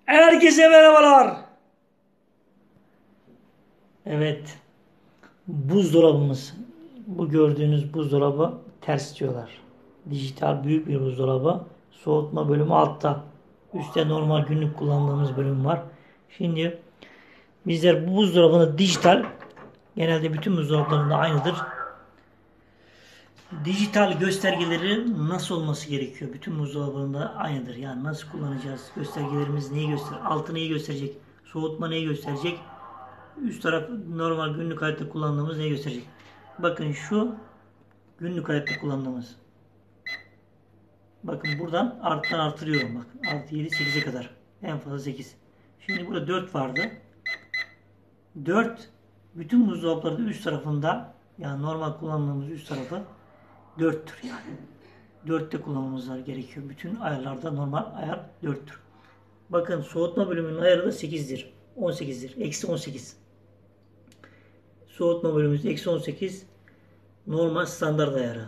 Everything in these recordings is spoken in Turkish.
Herkese merhabalar. Evet, buzdolabımız. Bu gördüğünüz buzdolabı ters diyorlar. Dijital büyük bir buzdolabı. Soğutma bölümü altta. Üstte normal günlük kullandığımız bölüm var. Şimdi bizler bu buzdolabını dijital, genelde bütün buzdolaplarında aynıdır. Dijital göstergeleri nasıl olması gerekiyor? Bütün buzdolabında aynıdır. Yani nasıl kullanacağız? Göstergelerimiz neyi gösterir? Altı neyi gösterecek? Soğutma neyi gösterecek? Üst taraf normal günlük hayatta kullandığımız neyi gösterecek? Bakın şu günlük hayatta kullandığımız. Bakın buradan arttan artırıyorum. Bak artı 7 8'e kadar. En fazla 8. Şimdi burada 4 vardı. 4 bütün buzdolaplarının üst tarafında, yani normal kullandığımız üst tarafı 4'tür yani. 4'te kullanmamız gerekiyor. Bütün ayarlarda normal ayar 4'tür. Bakın soğutma bölümünün ayarı da 8'dir. 18'dir. Eksi 18. Soğutma bölümümüz eksi 18. Normal standart ayarı.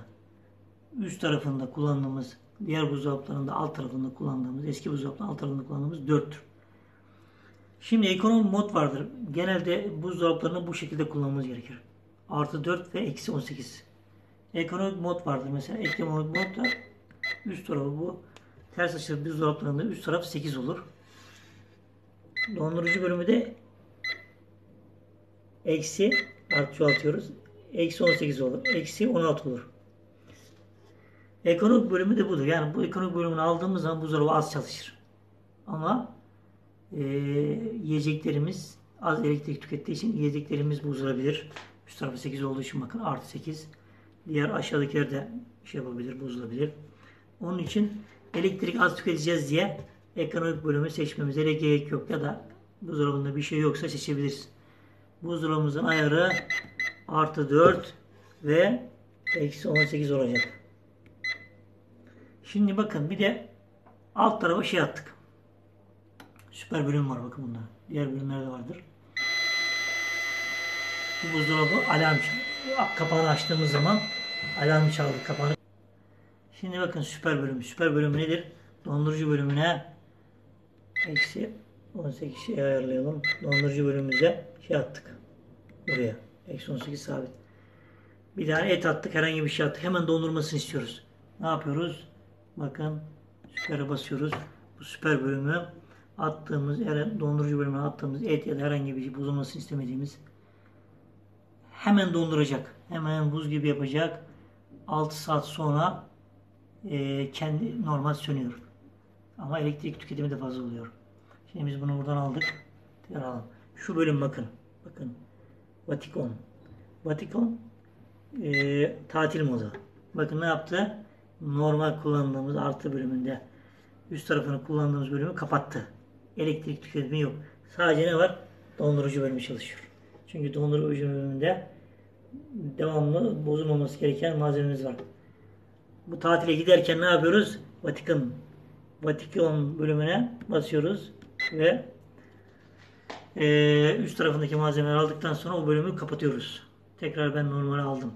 Üst tarafında kullandığımız, diğer buzdolaplarında alt tarafında kullandığımız, eski buzdolaplarında alt tarafında kullandığımız 4'tür. Şimdi ekonomi mod vardır. Genelde buzdolaplarını bu şekilde kullanmamız gerekir. Artı 4 ve eksi 18. Ekonomik mod vardır. Mesela ekonomik modda üst tarafı bu. Ters açılı buzdolaplarında üst taraf 8 olur. Dondurucu bölümü de eksi çoğaltıyoruz. Eksi 18 olur. Eksi 16 olur. Ekonomik bölümü de budur. Yani bu ekonomik bölümünü aldığımız zaman buzdolabı az çalışır. Ama yiyeceklerimiz az elektrik tükettiği için yiyeceklerimiz bozulabilir. Üst tarafı 8 olduğu için bakın artı 8. Diğer aşağıdakiler de şey yapabilir, bozulabilir. Onun için elektrik az tüketeceğiz diye ekonomik bölümü seçmemize gerek yok. Ya da buzdolabında bir şey yoksa seçebiliriz. Buzdolabımızın ayarı artı 4 ve eksi 18 olacak. Şimdi bakın bir de alt tarafa şey attık. Süper bölüm var bakın bunda. Diğer bölümlerde vardır. Bu buzdolabı alarm çaldı. Kapağını açtığımız zaman alarm çaldı kapağını. Şimdi bakın süper bölüm. Süper bölüm nedir? Dondurucu bölümüne eksi 18 şey ayarlayalım. Dondurucu bölümümüze şey attık. Buraya. Eksi 18 sabit. Bir tane et attık. Herhangi bir şey attık. Hemen dondurmasını istiyoruz. Ne yapıyoruz? Bakın süpere basıyoruz. Bu süper bölümü attığımız, yani dondurucu bölümüne attığımız et ya da herhangi bir şey bozulmasını istemediğimiz hemen donduracak. Hemen buz gibi yapacak. 6 saat sonra kendi normal sönüyor. Ama elektrik tüketimi de fazla oluyor. Şimdi biz bunu buradan aldık. Tekrar alalım. Şu bölüm bakın. Bakın. Vatikon. Vatikon tatil modu. Bakın ne yaptı? Normal kullandığımız artı bölümünde üst tarafını kullandığımız bölümü kapattı. Elektrik tüketimi yok. Sadece ne var? Dondurucu bölümü çalışıyor. Çünkü dondurucu bölümünde devamlı bozulmaması gereken malzememiz var. Bu tatile giderken ne yapıyoruz? Vatikan bölümüne basıyoruz ve üst tarafındaki malzemeleri aldıktan sonra o bölümü kapatıyoruz. Tekrar ben normale aldım.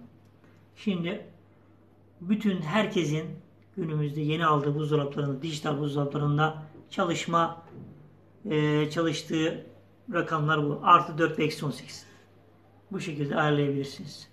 Şimdi bütün herkesin günümüzde yeni aldığı buzdolaplarında, dijital buzdolaplarında çalıştığı rakamlar bu. Artı 4 ve eksi 18. Bu şekilde ayarlayabilirsiniz.